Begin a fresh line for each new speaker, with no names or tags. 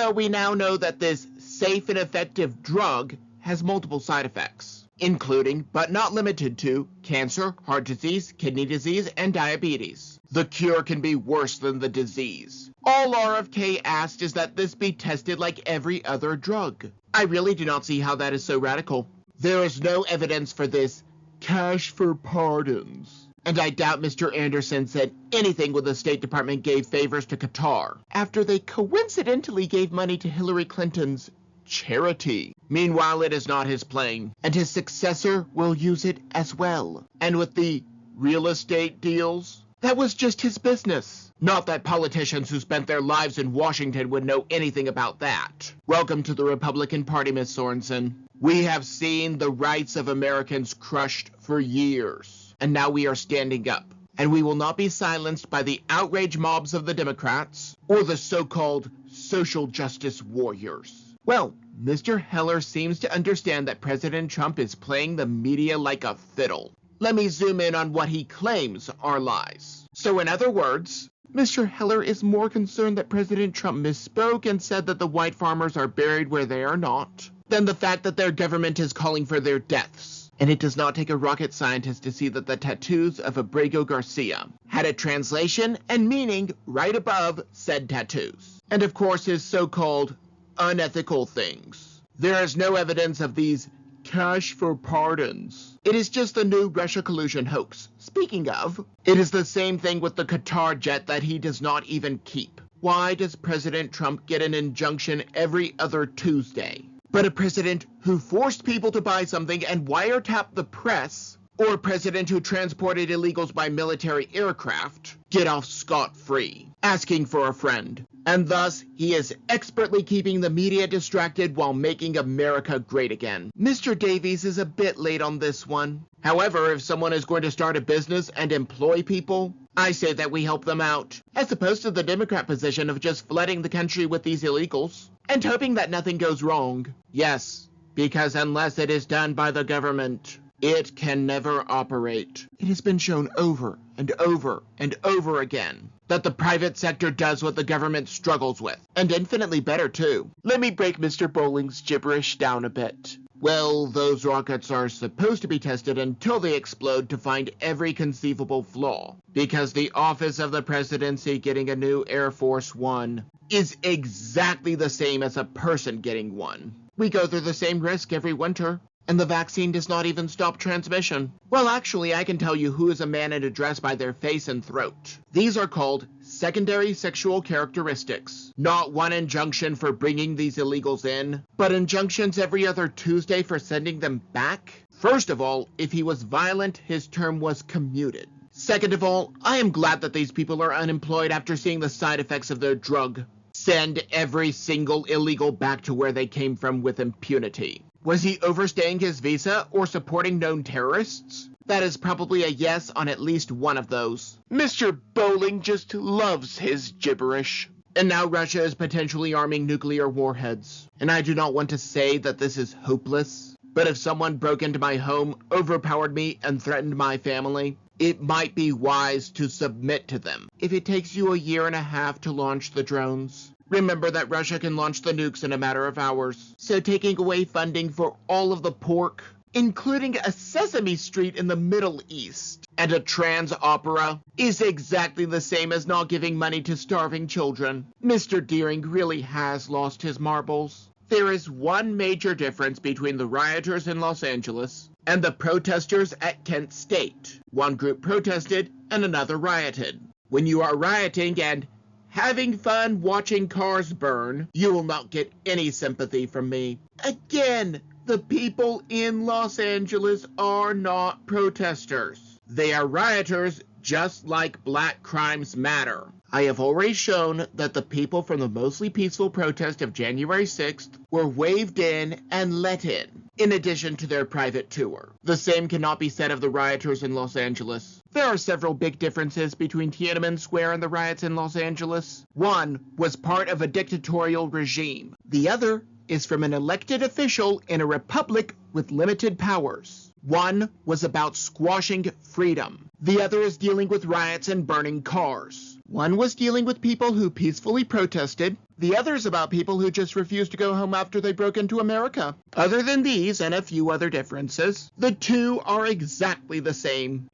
So we now know that this safe and effective drug has multiple side effects, including, but not limited to, cancer, heart disease, kidney disease, and diabetes. The cure can be worse than the disease. All RFK asked is that this be tested like every other drug. I really do not see how that is so radical. There is no evidence for this cash for pardons. And I doubt Mr. Anderson said anything when the State Department gave favors to Qatar, after they coincidentally gave money to Hillary Clinton's charity. Meanwhile, it is not his plane, and his successor will use it as well. And with the real estate deals, that was just his business. Not that politicians who spent their lives in Washington would know anything about that. Welcome to the Republican Party, Miss Sorensen. We have seen the rights of Americans crushed for years, and now we are standing up. And we will not be silenced by the outrage mobs of the Democrats or the so-called social justice warriors. Well, Mr. Heller seems to understand that President Trump is playing the media like a fiddle. Let me zoom in on what he claims are lies. So in other words, Mr. Heller is more concerned that President Trump misspoke and said that the white farmers are buried where they are not, than the fact that their government is calling for their deaths. And it does not take a rocket scientist to see that the tattoos of Abrego Garcia had a translation and meaning right above said tattoos. And of course his so-called unethical things. There is no evidence of these cash for pardons. It is just the new Russia collusion hoax. Speaking of, it is the same thing with the Qatar jet that he does not even keep. Why does President Trump get an injunction every other Tuesday? But a president who forced people to buy something and wiretapped the press, or a president who transported illegals by military aircraft, get off scot-free, asking for a friend. And thus, he is expertly keeping the media distracted while making America great again. Mr. Davies is a bit late on this one. However, if someone is going to start a business and employ people, I say that we help them out, as opposed to the Democrat position of just flooding the country with these illegals and hoping that nothing goes wrong. Yes, because unless it is done by the government, it can never operate. It has been shown over and over and over again that the private sector does what the government struggles with, and infinitely better too. Let me break Mr. Bowling's gibberish down a bit. Well, those rockets are supposed to be tested until they explode to find every conceivable flaw, because the office of the presidency getting a new Air Force One is exactly the same as a person getting one. We go through the same risk every winter. And the vaccine does not even stop transmission. Well, actually, I can tell you who is a man in a dress by their face and throat. These are called secondary sexual characteristics. Not one injunction for bringing these illegals in, but injunctions every other Tuesday for sending them back. First of all, if he was violent, his term was commuted. Second of all, I am glad that these people are unemployed after seeing the side effects of their drug. Send every single illegal back to where they came from with impunity. Was he overstaying his visa or supporting known terrorists? That is probably a yes on at least one of those. Mr. Bowling just loves his gibberish. And now Russia is potentially arming nuclear warheads. And I do not want to say that this is hopeless, but if someone broke into my home, overpowered me, and threatened my family, it might be wise to submit to them. If it takes you a year and a half to launch the drones, remember that Russia can launch the nukes in a matter of hours. So taking away funding for all of the pork, including a Sesame Street in the Middle East, and a trans opera, is exactly the same as not giving money to starving children. Mr. Deering really has lost his marbles. There is one major difference between the rioters in Los Angeles and the protesters at Kent State. One group protested and another rioted. When you are rioting and having fun watching cars burn, you will not get any sympathy from me. Again, the people in Los Angeles are not protesters. They are rioters, just like Black Crimes Matter. I have already shown that the people from the mostly peaceful protest of January 6th were waved in and let in addition to their private tour. The same cannot be said of the rioters in Los Angeles. There are several big differences between Tiananmen Square and the riots in Los Angeles. One was part of a dictatorial regime. The other is from an elected official in a republic with limited powers. One was about squashing freedom. The other is dealing with riots and burning cars. One was dealing with people who peacefully protested. The other's about people who just refused to go home after they broke into America. Other than these and a few other differences, the two are exactly the same.